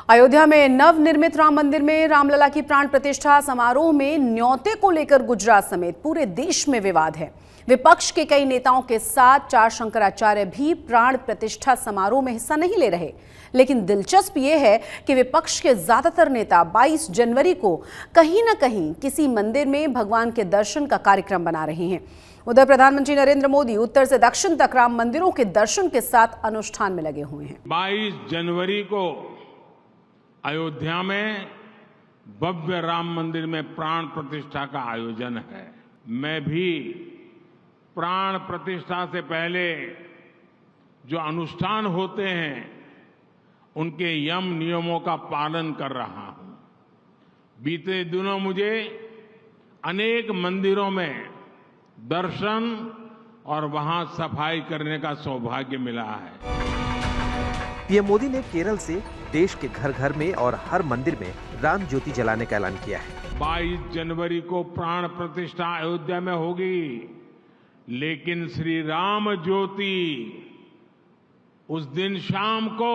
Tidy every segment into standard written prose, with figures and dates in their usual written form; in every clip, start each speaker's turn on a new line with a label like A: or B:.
A: अयोध्या में नवनिर्मित राम मंदिर में रामलला की प्राण प्रतिष्ठा समारोह में न्योते को लेकर गुजरात समेत पूरे देश में विवाद है। विपक्ष के कई नेताओं के साथ 4 शंकराचार्य भी प्राण प्रतिष्ठा समारोह में हिस्सा नहीं ले रहे। लेकिन दिलचस्प ये है कि विपक्ष के ज्यादातर नेता 22 जनवरी को कहीं न कहीं किसी मंदिर में भगवान के दर्शन का कार्यक्रम बना रहे हैं। उधर प्रधानमंत्री नरेंद्र मोदी उत्तर से दक्षिण तक राम मंदिरों के दर्शन के साथ अनुष्ठान में लगे हुए हैं।
B: 22 जनवरी को अयोध्या में भव्य राम मंदिर में प्राण प्रतिष्ठा का आयोजन है। मैं भी प्राण प्रतिष्ठा से पहले जो अनुष्ठान होते हैं उनके यम नियमों का पालन कर रहा हूं। बीते दिनों मुझे अनेक मंदिरों में दर्शन और वहां सफाई करने का सौभाग्य मिला है।
C: पीएम मोदी ने केरल से देश के घर घर में और हर मंदिर में राम ज्योति जलाने का ऐलान किया है।
B: 22 जनवरी को प्राण प्रतिष्ठा अयोध्या में होगी, लेकिन श्री राम ज्योति उस दिन शाम को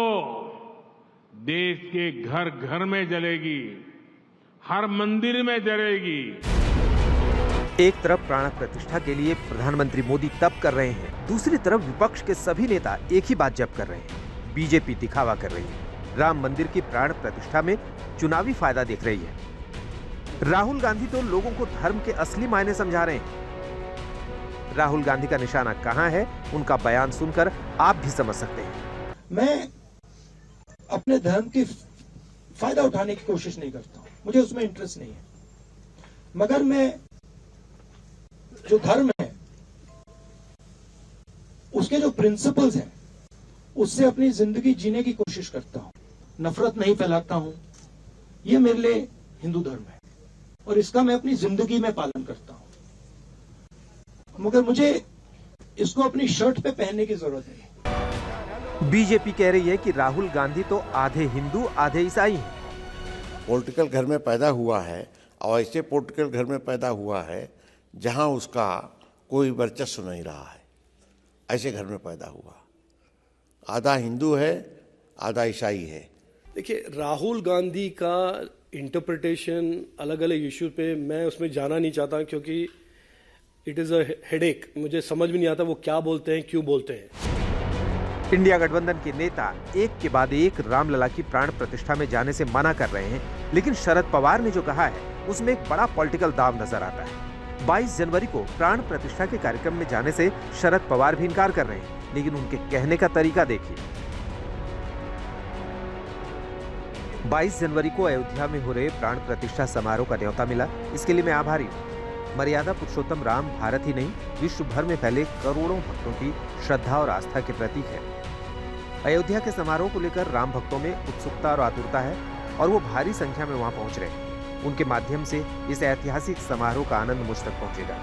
B: देश के घर घर में जलेगी, हर मंदिर में जलेगी।
C: एक तरफ प्राण प्रतिष्ठा के लिए प्रधानमंत्री मोदी तप कर रहे हैं, दूसरी तरफ विपक्ष के सभी नेता एक ही बात जप कर रहे हैं। बीजेपी दिखावा कर रही है, राम मंदिर की प्राण प्रतिष्ठा में चुनावी फायदा देख रही है। राहुल गांधी तो लोगों को धर्म के असली मायने समझा रहे हैं। राहुल गांधी का निशाना कहां है, उनका बयान सुनकर आप भी समझ सकते हैं।
D: मैं अपने धर्म की फायदा उठाने की कोशिश नहीं करता हूं, मुझे उसमें इंटरेस्ट नहीं है, मगर मैं जो धर्म है उसके जो प्रिंसिपल्स हैं उससे अपनी जिंदगी जीने की कोशिश करता हूं, नफरत नहीं फैलाता हूं। यह मेरे लिए हिंदू धर्म है और इसका मैं अपनी जिंदगी में पालन करता हूं, मगर मुझे इसको अपनी शर्ट पे पहनने की जरूरत नहीं।
C: बीजेपी कह रही है कि राहुल गांधी तो आधे हिंदू आधे ईसाई हैं।
E: पॉलिटिकल घर में पैदा हुआ है और ऐसे पॉलिटिकल घर में पैदा हुआ है जहां उसका कोई वर्चस्व नहीं रहा है, ऐसे घर में पैदा हुआ। आधा हिंदू है, आधा ईसाई है।
F: देखिए, राहुल गांधी का इंटरप्रिटेशन अलग अलग इश्यू पे मैं उसमें जाना नहीं चाहता, क्योंकि इट इज़ अ हेडेक। मुझे समझ में नहीं आता वो क्या बोलते हैं, क्यों बोलते हैं।
C: इंडिया गठबंधन के नेता एक के बाद एक रामलला की प्राण प्रतिष्ठा में जाने से मना कर रहे हैं, लेकिन शरद पवार ने जो कहा है उसमें एक बड़ा पॉलिटिकल दाव नजर आता है। 22 जनवरी को प्राण प्रतिष्ठा के कार्यक्रम में जाने से शरद पवार भी इनकार कर रहे हैं, लेकिन उनके कहने का तरीका देखिए। 22 जनवरी को अयोध्या में हो रहे प्राण प्रतिष्ठा समारोह का न्योता मिला, इसके लिए मैं आभारी हूँ। मर्यादा पुरुषोत्तम राम भारत ही नहीं, विश्व भर में फैले करोड़ों भक्तों की श्रद्धा और आस्था के प्रतीक है। अयोध्या के समारोह को लेकर राम भक्तों में उत्सुकता और आतुरता है और वो भारी संख्या में वहां पहुंच रहे हैं। उनके माध्यम से इस ऐतिहासिक समारोह का आनंद मुझ तक पहुंचेगा।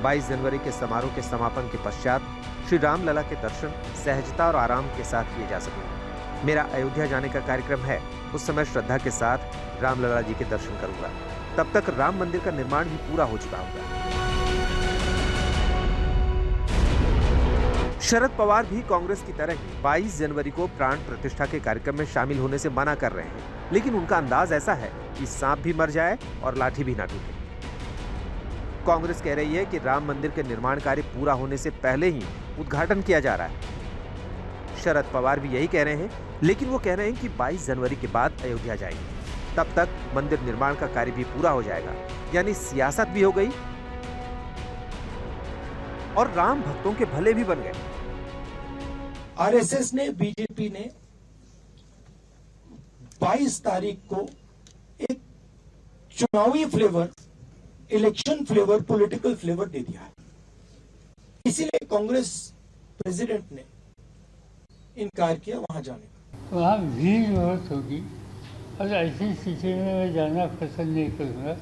C: 22 जनवरी के समारोह के समापन के पश्चात श्री रामलला के दर्शन सहजता और आराम के साथ किए जा सकेंगे। मेरा अयोध्या जाने का कार्यक्रम है, उस समय श्रद्धा के साथ रामलला जी के दर्शन करूंगा। तब तक राम मंदिर का निर्माण भी पूरा हो चुका होगा। शरद पवार भी कांग्रेस की तरह ही 22 जनवरी को प्राण प्रतिष्ठा के कार्यक्रम में शामिल होने से मना कर रहे हैं, लेकिन उनका अंदाज ऐसा है कि सांप भी मर जाए और लाठी भी ना टूटे। कांग्रेस कह रही है कि राम मंदिर के निर्माण कार्य पूरा होने से पहले ही उद्घाटन किया जा रहा है। शरद पवार भी यही कह रहे हैं, लेकिन वो कह रहे हैं कि 22 जनवरी के बाद अयोध्या जाएंगे, तब तक मंदिर निर्माण का कार्य भी पूरा हो जाएगा। यानी सियासत भी हो गई और राम भक्तों के भले भी बन गए।
D: आरएसएस ने, बीजेपी ने 22 तारीख को एक चुनावी flavour, election flavour, political flavour दे दिया है। इसीलिए कांग्रेस प्रेसिडेंट ने इनकार किया वहां जाने का।
G: वहां भीड़ बहुत होगी और ऐसी स्थिति में मैं जाना पसंद नहीं करूंगा।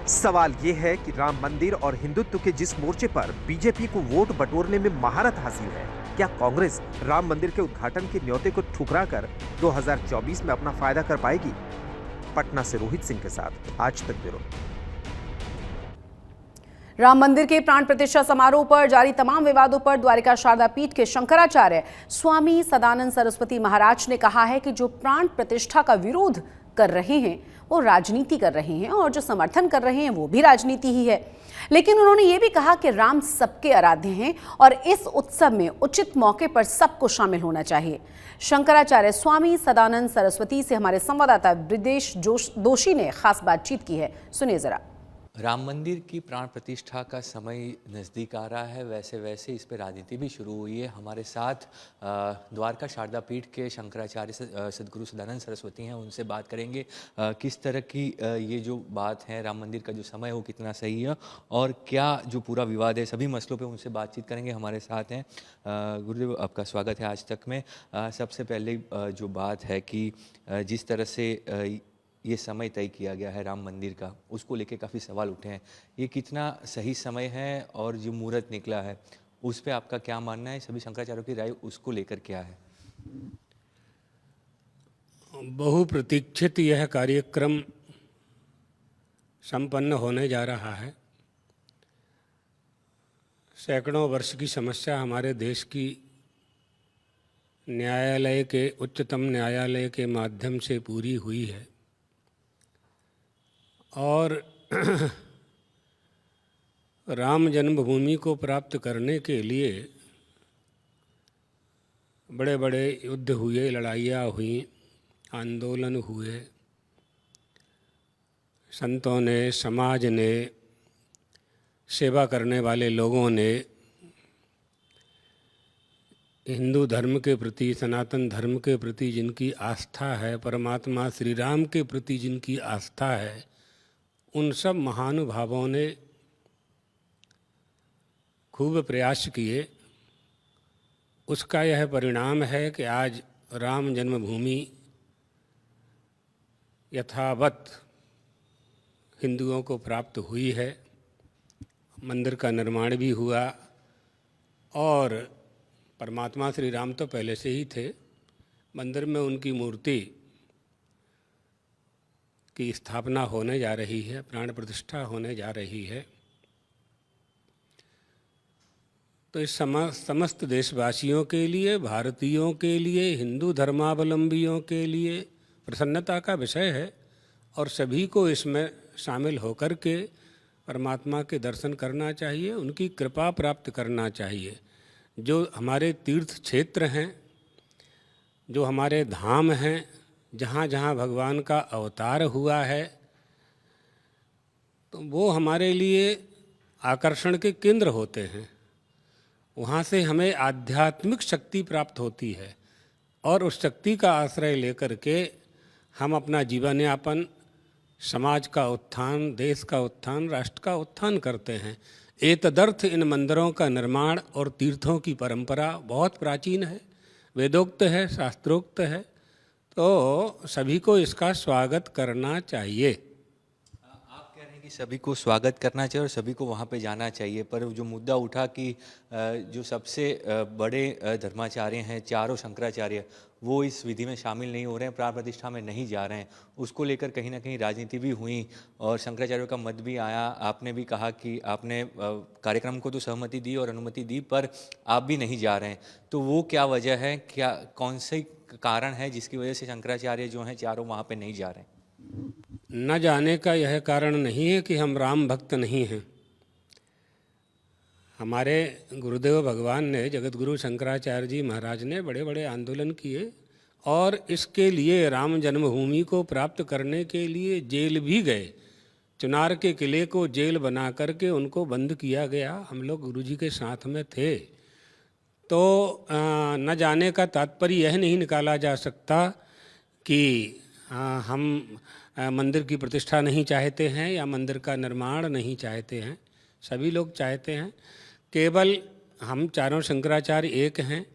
C: सवाल ये है कि राम मंदिर और हिंदुत्व के जिस मोर्चे पर बीजेपी को वोट बटोरने में महारत हासिल है, क्या कांग्रेस राम मंदिर के उद्घाटन के न्योते को ठुकराकर 2024 में अपना फायदा कर पाएगी? पटना से रोहित सिंह के साथ आज तक ब्यूरो।
A: राम मंदिर के प्राण प्रतिष्ठा समारोह पर जारी तमाम विवादों पर द्वारिका शारदा पीठ के शंकराचार्य स्वामी सदानंद सरस्वती महाराज ने कहा है कि जो प्राण प्रतिष्ठा का विरोध कर रहे हैं वो राजनीति कर रहे हैं और जो समर्थन कर रहे हैं वो भी राजनीति ही है। लेकिन उन्होंने ये भी कहा कि राम सबके आराध्य हैं और इस उत्सव में उचित मौके पर सबको शामिल होना चाहिए। शंकराचार्य स्वामी सदानंद सरस्वती से हमारे संवाददाता ब्रिजेश दोषी ने खास बातचीत की है, सुनिए जरा।
H: राम मंदिर की प्राण प्रतिष्ठा का समय नज़दीक आ रहा है, वैसे वैसे इस पर राजनीति भी शुरू हुई है। हमारे साथ द्वारका शारदा पीठ के शंकराचार्य सदगुरु सदानंद सरस्वती हैं, उनसे बात करेंगे किस तरह की ये जो बात है राम मंदिर का जो समय है वो कितना सही है और क्या जो पूरा विवाद है, सभी मसलों पे उनसे बातचीत करेंगे। हमारे साथ हैं गुरुदेव, आपका स्वागत है आज तक में। सबसे पहले जो बात है कि जिस तरह से ये समय तय किया गया है राम मंदिर का, उसको लेके काफ़ी सवाल उठे हैं। ये कितना सही समय है और जो मुहूर्त निकला है उस पर आपका क्या मानना है? सभी शंकराचार्यों की राय उसको लेकर क्या है?
I: बहुप्रतीक्षित यह कार्यक्रम संपन्न होने जा रहा है। सैकड़ों वर्ष की समस्या हमारे देश की न्यायालय के, उच्चतम न्यायालय के माध्यम से पूरी हुई है और राम जन्मभूमि को प्राप्त करने के लिए बड़े बड़े युद्ध हुए, लड़ाइयाँ हुई, आंदोलन हुए। संतों ने, समाज ने, सेवा करने वाले लोगों ने हिंदू धर्म के प्रति, सनातन धर्म के प्रति जिनकी आस्था है, परमात्मा श्री राम के प्रति जिनकी आस्था है, उन सब महानुभावों ने खूब प्रयास किए। उसका यह परिणाम है कि आज राम जन्मभूमि यथावत हिंदुओं को प्राप्त हुई है। मंदिर का निर्माण भी हुआ और परमात्मा श्री राम तो पहले से ही थे। मंदिर में उनकी मूर्ति की स्थापना होने जा रही है, प्राण प्रतिष्ठा होने जा रही है। तो इस समस्त देशवासियों के लिए, भारतीयों के लिए, हिंदू धर्मावलंबियों के लिए प्रसन्नता का विषय है और सभी को इसमें शामिल होकर के परमात्मा के दर्शन करना चाहिए, उनकी कृपा प्राप्त करना चाहिए। जो हमारे तीर्थ क्षेत्र हैं, जो हमारे धाम हैं, जहाँ जहाँ भगवान का अवतार हुआ है, तो वो हमारे लिए आकर्षण के केंद्र होते हैं। वहाँ से हमें आध्यात्मिक शक्ति प्राप्त होती है और उस शक्ति का आश्रय लेकर के हम अपना जीवन यापन, समाज का उत्थान, देश का उत्थान, राष्ट्र का उत्थान करते हैं। एतदर्थ इन मंदिरों का निर्माण और तीर्थों की परंपरा बहुत प्राचीन है, वेदोक्त है, शास्त्रोक्त है, तो सभी को इसका स्वागत करना चाहिए।
H: आप कह रहे हैं कि सभी को स्वागत करना चाहिए और सभी को वहाँ पे जाना चाहिए, पर जो मुद्दा उठा कि जो सबसे बड़े धर्माचार्य हैं, चारों शंकराचार्य, वो इस विधि में शामिल नहीं हो रहे हैं, प्राण प्रतिष्ठा में नहीं जा रहे हैं, उसको लेकर कहीं ना कहीं राजनीति भी हुई और शंकराचार्यों का मत भी आया। आपने भी कहा कि आपने कार्यक्रम को तो सहमति दी और अनुमति दी, पर आप भी नहीं जा रहे हैं, तो वो क्या वजह है? क्या कौन से कारण है जिसकी वजह से शंकराचार्य जो हैं चारों वहाँ पे नहीं जा रहे हैं?
I: न जाने का यह कारण नहीं है कि हम राम भक्त नहीं हैं। हमारे गुरुदेव भगवान ने, जगत गुरु शंकराचार्य जी महाराज ने बड़े बड़े आंदोलन किए और इसके लिए, राम जन्मभूमि को प्राप्त करने के लिए जेल भी गए। चुनार के किले को जेल बना करके उनको बंद किया गया। हम लोग गुरुजी के साथ में थे। तो न जाने का तात्पर्य यह नहीं निकाला जा सकता कि हम मंदिर की प्रतिष्ठा नहीं चाहते हैं या मंदिर का निर्माण नहीं चाहते हैं। सभी लोग चाहते हैं, केवल हम चारों शंकराचार्य एक हैं।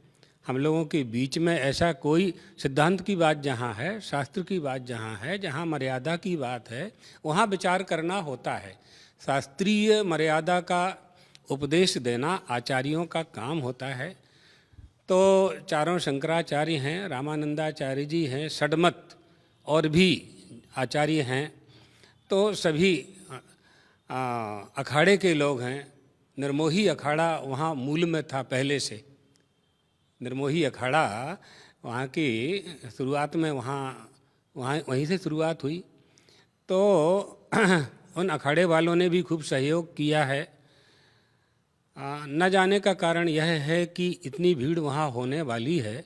I: हम लोगों के बीच में ऐसा कोई सिद्धांत की बात जहाँ है, शास्त्र की बात जहाँ है, जहाँ मर्यादा की बात है, वहाँ विचार करना होता है। शास्त्रीय मर्यादा का उपदेश देना आचार्यों का काम होता है। तो चारों शंकराचार्य हैं, रामानंदाचार्य जी हैं, षडमत और भी आचार्य हैं, तो सभी अखाड़े के लोग हैं। निर्मोही अखाड़ा वहाँ मूल में था पहले से। निर्मोही अखाड़ा वहाँ की शुरुआत में वहीं से शुरुआत हुई। तो उन अखाड़े वालों ने भी खूब सहयोग किया है। न जाने का कारण यह है कि इतनी भीड़ वहाँ होने वाली है।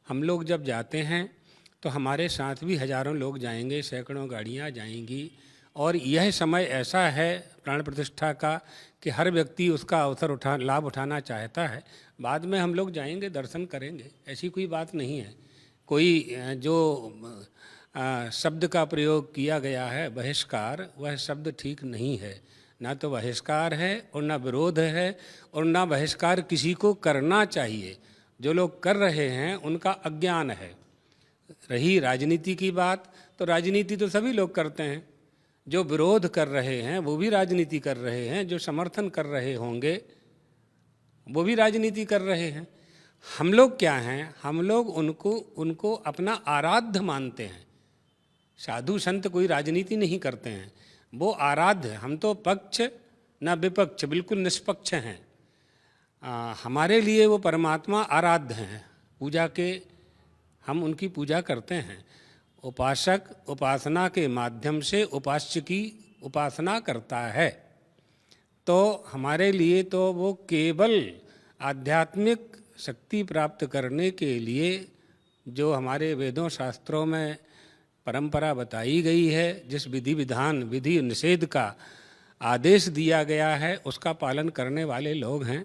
I: हम लोग जब जाते हैं तो हमारे साथ भी हजारों लोग जाएंगे, सैकड़ों गाड़ियाँ जाएंगी। और यह समय ऐसा है प्राण प्रतिष्ठा का कि हर व्यक्ति उसका लाभ उठाना चाहता है। बाद में हम लोग जाएंगे, दर्शन करेंगे, ऐसी कोई बात नहीं है। कोई जो शब्द का प्रयोग किया गया है बहिष्कार, वह शब्द ठीक नहीं है। ना तो बहिष्कार है और ना विरोध है और ना बहिष्कार किसी को करना चाहिए। जो लोग कर रहे हैं उनका अज्ञान है। रही राजनीति की बात, तो राजनीति तो सभी लोग करते हैं। जो विरोध कर रहे हैं वो भी राजनीति कर रहे हैं, जो समर्थन कर रहे होंगे वो भी राजनीति कर रहे हैं। हम लोग क्या हैं? हम लोग उनको अपना आराध्य मानते हैं। साधु संत कोई राजनीति नहीं करते हैं, वो आराध्य। हम तो पक्ष न विपक्ष, बिल्कुल निष्पक्ष हैं। हमारे लिए वो परमात्मा आराध्य हैं। पूजा के हम उनकी पूजा करते हैं। उपासक उपासना के माध्यम से उपास्य की उपासना करता है। तो हमारे लिए तो वो केवल आध्यात्मिक शक्ति प्राप्त करने के लिए जो हमारे वेदों शास्त्रों में परंपरा बताई गई है, जिस विधि विधान विधि निषेध का आदेश दिया गया है, उसका पालन करने वाले लोग हैं।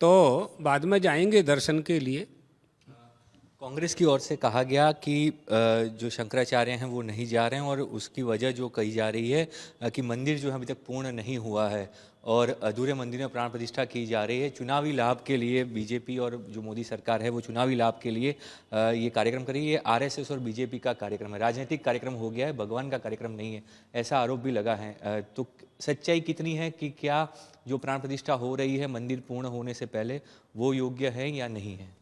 I: तो बाद में जाएंगे दर्शन के लिए।
H: कांग्रेस की ओर से कहा गया कि जो शंकराचार्य हैं वो नहीं जा रहे हैं और उसकी वजह जो कही जा रही है कि मंदिर जो है अभी तक पूर्ण नहीं हुआ है और अधूरे मंदिर में प्राण प्रतिष्ठा की जा रही है। चुनावी लाभ के लिए बीजेपी और जो मोदी सरकार है वो चुनावी लाभ के लिए ये कार्यक्रम कर रही है। आरएसएस और बीजेपी का कार्यक्रम है, राजनीतिक कार्यक्रम हो गया है, भगवान का कार्यक्रम नहीं है, ऐसा आरोप भी लगा है। तो सच्चाई कितनी है कि क्या जो प्राण प्रतिष्ठा हो रही है मंदिर पूर्ण होने से पहले वो योग्य है या नहीं है?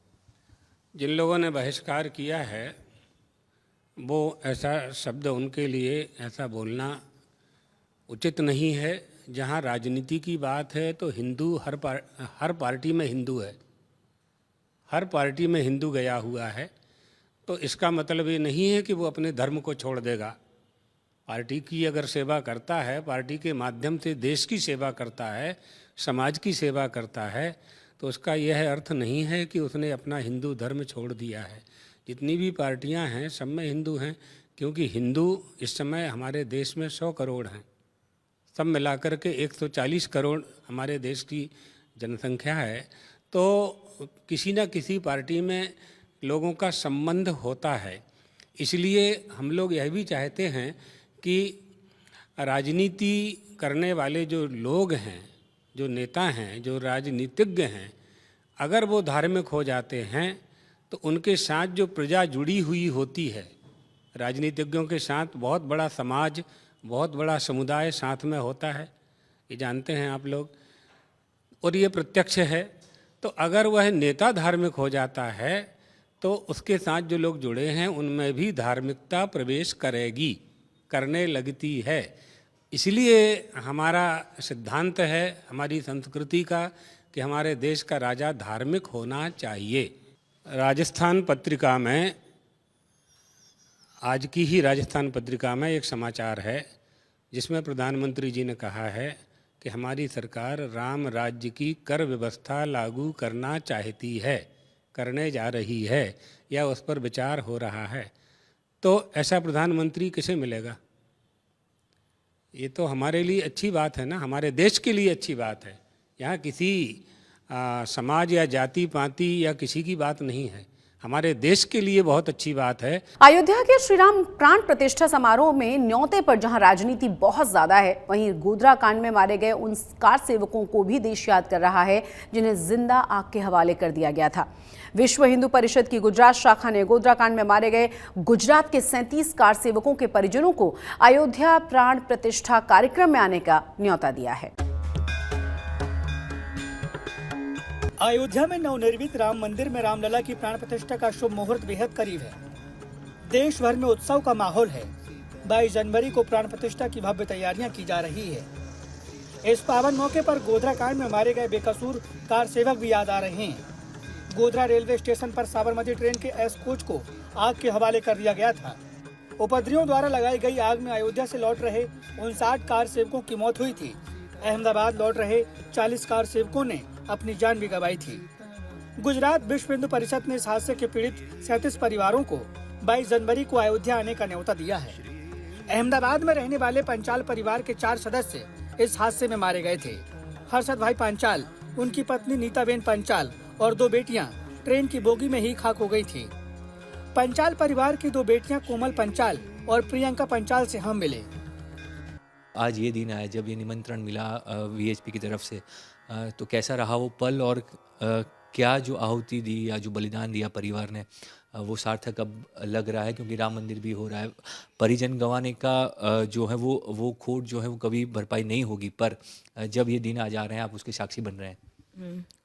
I: जिन लोगों ने बहिष्कार किया है वो ऐसा शब्द उनके लिए ऐसा बोलना उचित नहीं है। जहाँ राजनीति की बात है तो हिंदू हर पार्टी में हिंदू है, हर पार्टी में हिंदू गया हुआ है। तो इसका मतलब ये नहीं है कि वो अपने धर्म को छोड़ देगा। पार्टी की अगर सेवा करता है, पार्टी के माध्यम से देश की सेवा करता है, समाज की सेवा करता है, तो उसका यह अर्थ नहीं है कि उसने अपना हिंदू धर्म छोड़ दिया है। जितनी भी पार्टियां हैं सब में हिंदू हैं, क्योंकि हिंदू इस समय हमारे देश में 100 करोड़ हैं। सब मिलाकर के 140 करोड़ हमारे देश की जनसंख्या है। तो किसी न किसी पार्टी में लोगों का संबंध होता है। इसलिए हम लोग यह भी चाहते हैं कि राजनीति करने वाले जो लोग हैं, जो नेता हैं, जो राजनीतिज्ञ हैं, अगर वो धार्मिक हो जाते हैं तो उनके साथ जो प्रजा जुड़ी हुई होती है, राजनीतिज्ञों के साथ बहुत बड़ा समाज, बहुत बड़ा समुदाय साथ में होता है, ये जानते हैं आप लोग, और ये प्रत्यक्ष है। तो अगर वह नेता धार्मिक हो जाता है तो उसके साथ जो लोग जुड़े हैं उनमें भी धार्मिकता प्रवेश करेगी, करने लगती है। इसलिए हमारा सिद्धांत है, हमारी संस्कृति का, कि हमारे देश का राजा धार्मिक होना चाहिए। राजस्थान पत्रिका में, आज की ही राजस्थान पत्रिका में एक समाचार है जिसमें प्रधानमंत्री जी ने कहा है कि हमारी सरकार राम राज्य की कर व्यवस्था लागू करना चाहती है, करने जा रही है, या उस पर विचार हो रहा है। तो ऐसा प्रधानमंत्री किसे मिलेगा? ये तो हमारे लिए अच्छी बात है ना, हमारे देश के लिए अच्छी बात है। यहाँ किसी समाज या जाति पाति या किसी की बात नहीं है, हमारे देश के लिए बहुत अच्छी बात है।
A: अयोध्या के श्री राम प्राण प्रतिष्ठा समारोह में न्योते पर जहां राजनीति बहुत ज्यादा है, वहीं गोधरा कांड में मारे गए उन कार सेवकों को भी देश याद कर रहा है जिन्हें जिंदा आग के हवाले कर दिया गया था। विश्व हिंदू परिषद की गुजरात शाखा ने गोधरा कांड में मारे गए गुजरात के 37 कार सेवकों के परिजनों को अयोध्या प्राण प्रतिष्ठा कार्यक्रम में आने का न्योता दिया है।
J: अयोध्या में नवनिर्मित राम मंदिर में रामलला की प्राण प्रतिष्ठा का शुभ मुहूर्त बेहद करीब है। देश भर में उत्सव का माहौल है। 22 जनवरी को प्राण प्रतिष्ठा की भव्य तैयारियां की जा रही है। इस पावन मौके पर गोधरा कांड में मारे गए बेकसूर कार सेवक भी याद आ रहे हैं। गोधरा रेलवे स्टेशन पर साबरमती ट्रेन के एस कोच को आग के हवाले कर दिया गया था। उपद्रवियों द्वारा लगाई गई आग में अयोध्या से लौट रहे 59 कार सेवकों की मौत हुई थी। अहमदाबाद लौट रहे 40 कार सेवकों ने अपनी जान भी गंवाई थी। गुजरात विश्व हिंदू परिषद ने इस हादसे के पीड़ित 37 परिवारों को 22 जनवरी को अयोध्या आने का न्योता दिया है। अहमदाबाद में रहने वाले पंचाल परिवार के 4 सदस्य इस हादसे में मारे गए थे। हर्षद भाई पंचाल, उनकी पत्नी नीताबेन पंचाल और 2 बेटियां ट्रेन की बोगी में ही खाक हो गई थी। पंचाल परिवार की 2 बेटियां कोमल पंचाल और प्रियंका पंचाल से हम मिले।
H: आज ये दिन आया जब ये निमंत्रण मिला वीएचपी की तरफ से, तो कैसा रहा वो पल और क्या जो आहुति दी या जो बलिदान दिया परिवार ने वो सार्थक अब लग रहा है, क्योंकि राम मंदिर भी हो रहा है। परिजन गंवाने का जो है वो खोट जो है वो कभी भरपाई नहीं होगी, पर जब ये दिन आ जा रहे हैं आप उसके साक्षी बन रहे हैं।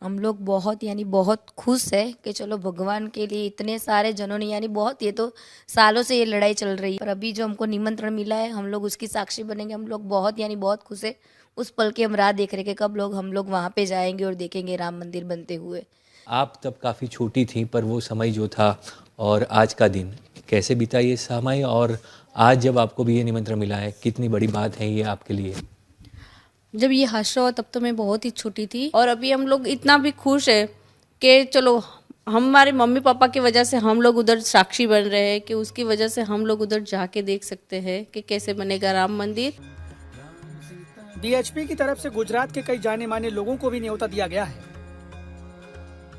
K: हम लोग बहुत खुश है कि चलो भगवान के लिए इतने सारे जनों ने बहुत, ये तो सालों से ये लड़ाई चल रही है, पर अभी जो हमको निमंत्रण मिला है हम लोग उसकी साक्षी बनेंगे। हम लोग बहुत खुश है। उस पल की हम राह देख रहे कि कब हम लोग वहाँ पे जाएंगे और देखेंगे राम मंदिर बनते हुए।
H: आप तब काफ़ी छोटी थी, पर वो समय जो था और आज का दिन कैसे बीता ये समय, और आज जब आपको भी ये निमंत्रण मिला है कितनी बड़ी बात है ये आपके लिए?
K: जब ये हादसा हुआ तब तो मैं बहुत ही छोटी थी, और अभी हम लोग इतना भी खुश है कि चलो हमारे मम्मी पापा की वजह से हम लोग उधर साक्षी बन रहे हैं, कि उसकी वजह से हम लोग उधर जाके देख सकते हैं कि कैसे बनेगा राम मंदिर।
J: बीएचपी की तरफ से गुजरात के कई जाने माने लोगों को भी न्योता दिया गया है।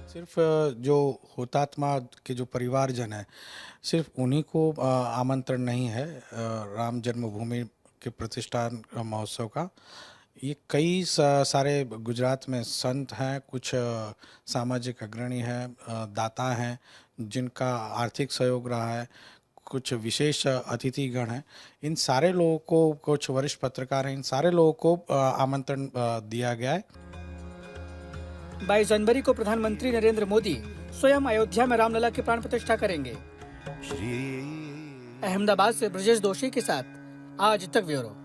L: सिर्फ जो हुतात्मा के जो परिवारजन है, सिर्फ उन्हीं को आमंत्रण नहीं है राम जन्मभूमि के प्रतिष्ठान महोत्सव का। ये कई सारे गुजरात में संत हैं, कुछ सामाजिक अग्रणी हैं, दाता हैं जिनका आर्थिक सहयोग रहा है, कुछ विशेष अतिथिगण हैं। इन सारे लोगों को, कुछ वरिष्ठ पत्रकार हैं, इन सारे लोगों को आमंत्रण दिया गया है।
J: 22 जनवरी को प्रधानमंत्री नरेंद्र मोदी स्वयं अयोध्या में रामलला की प्राण प्रतिष्ठा करेंगे। अहमदाबाद से ब्रजेश दोषी के साथ आज तक ब्यूरो।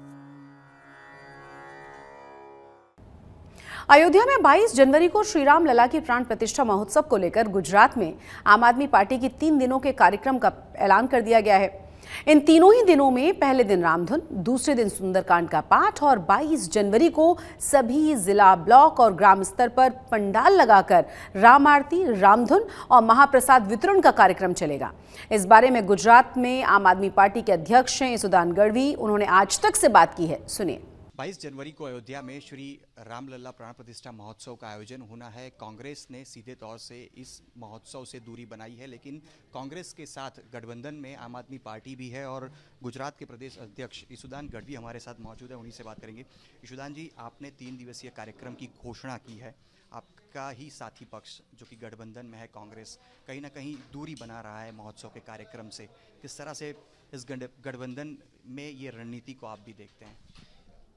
A: अयोध्या में 22 जनवरी को श्री राम लला की प्राण प्रतिष्ठा महोत्सव को लेकर गुजरात में आम आदमी पार्टी की 3 दिनों के कार्यक्रम का ऐलान कर दिया गया है। इन तीनों ही दिनों में पहले दिन रामधुन, दूसरे दिन सुंदरकांड का पाठ और 22 जनवरी को सभी जिला, ब्लॉक और ग्राम स्तर पर पंडाल लगाकर राम आरती, रामधुन और महाप्रसाद वितरण का कार्यक्रम चलेगा। इस बारे में गुजरात में आम आदमी पार्टी के अध्यक्ष हैं सुदान गढ़वी, उन्होंने आज तक से बात की है, सुनिए।
M: 22 जनवरी को अयोध्या में श्री रामलला प्राण प्रतिष्ठा महोत्सव का आयोजन होना है। कांग्रेस ने सीधे तौर से इस महोत्सव से दूरी बनाई है, लेकिन कांग्रेस के साथ गठबंधन में आम आदमी पार्टी भी है और गुजरात के प्रदेश अध्यक्ष ईशुदान गढ़वी हमारे साथ मौजूद है, उन्हीं से बात करेंगे। ईशुदान जी, आपने 3 दिवसीय कार्यक्रम की घोषणा की है। आपका ही साथी पक्ष जो कि गठबंधन में है कांग्रेस, कहीं ना कहीं दूरी बना रहा है महोत्सव के कार्यक्रम से। किस तरह से इस गठबंधन में ये रणनीति को आप भी देखते हैं?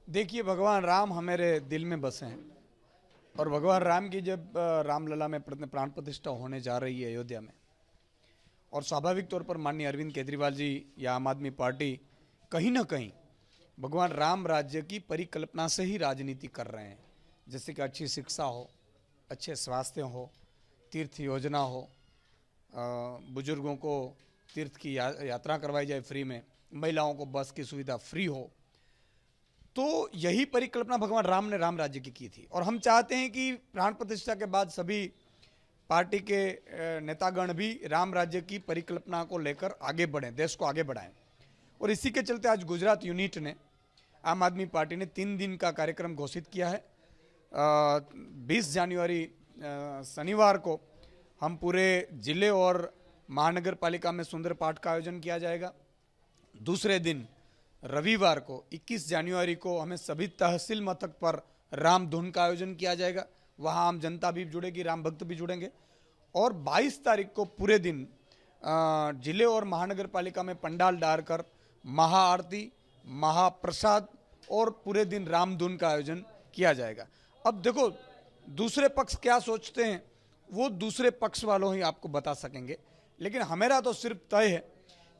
N: देखिए, भगवान राम हमारे दिल में बसे हैं और भगवान राम की जब रामलला में प्राण प्रतिष्ठा होने जा रही है अयोध्या में, और स्वाभाविक तौर पर माननीय अरविंद केजरीवाल जी या आम आदमी पार्टी कहीं ना कहीं भगवान राम राज्य की परिकल्पना से ही राजनीति कर रहे हैं। जैसे कि अच्छी शिक्षा हो, अच्छे स्वास्थ्य हो, तीर्थ योजना हो, बुजुर्गों को तीर्थ की यात्रा करवाई जाए फ्री में, महिलाओं को बस की सुविधा फ्री हो। तो यही परिकल्पना भगवान राम ने राम राज्य की थी, और हम चाहते हैं कि प्राण प्रतिष्ठा के बाद सभी पार्टी के नेतागण भी राम राज्य की परिकल्पना को लेकर आगे बढ़ें, देश को आगे बढ़ाएं। और इसी के चलते आज गुजरात यूनिट ने, आम आदमी पार्टी ने 3 दिन का कार्यक्रम घोषित किया है। 20 जनवरी शनिवार को हम पूरे जिले और महानगर पालिका में सुंदर पाठ का आयोजन किया जाएगा। दूसरे दिन रविवार को 21 जनवरी को हमें सभी तहसील मथक पर राम धुन का आयोजन किया जाएगा। वहाँ आम जनता भी जुड़ेगी, राम भक्त भी जुड़ेंगे। और 22 तारीख को पूरे दिन जिले और महानगर पालिका में पंडाल डालकर महाआरती, महाप्रसाद और पूरे दिन राम धुन का आयोजन किया जाएगा। अब देखो, दूसरे पक्ष क्या सोचते हैं वो दूसरे पक्ष वालों ही आपको बता सकेंगे, लेकिन हमारा तो सिर्फ तय है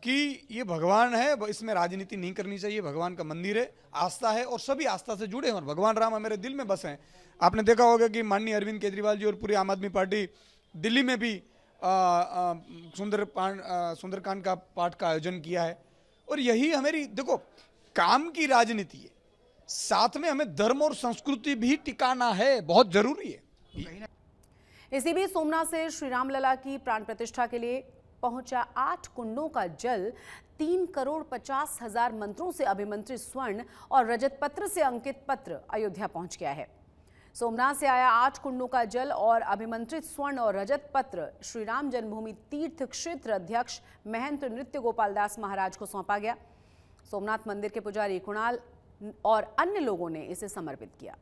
N: कि ये भगवान है, इसमें राजनीति नहीं करनी चाहिए। भगवान का मंदिर है, आस्था है और सभी आस्था से जुड़े हैं और भगवान राम हमारे दिल में बसे हैं। आपने देखा होगा कि माननीय अरविंद केजरीवाल जी और पूरी आम आदमी पार्टी दिल्ली में भी सुंदरकांड का पाठ का आयोजन किया है और यही हमारी देखो काम की राजनीति है, साथ में हमें धर्म और संस्कृति भी टिकाना है, बहुत जरूरी है।
A: इसी बीच सोमनाथ से श्री रामलला की प्राण प्रतिष्ठा के लिए पहुंचा 8 कुंडों का जल 3,50,00,000 मंत्रों से अभिमंत्रित स्वर्ण और रजत पत्र से अंकित पत्र अयोध्या पहुंच गया है। सोमनाथ से आया 8 कुंडों का जल और अभिमंत्रित स्वर्ण और रजत पत्र श्री राम जन्मभूमि तीर्थ क्षेत्र अध्यक्ष महंत नृत्य गोपाल दास महाराज को सौंपा गया। सोमनाथ मंदिर के पुजारी कुणाल और अन्य लोगों ने इसे समर्पित किया।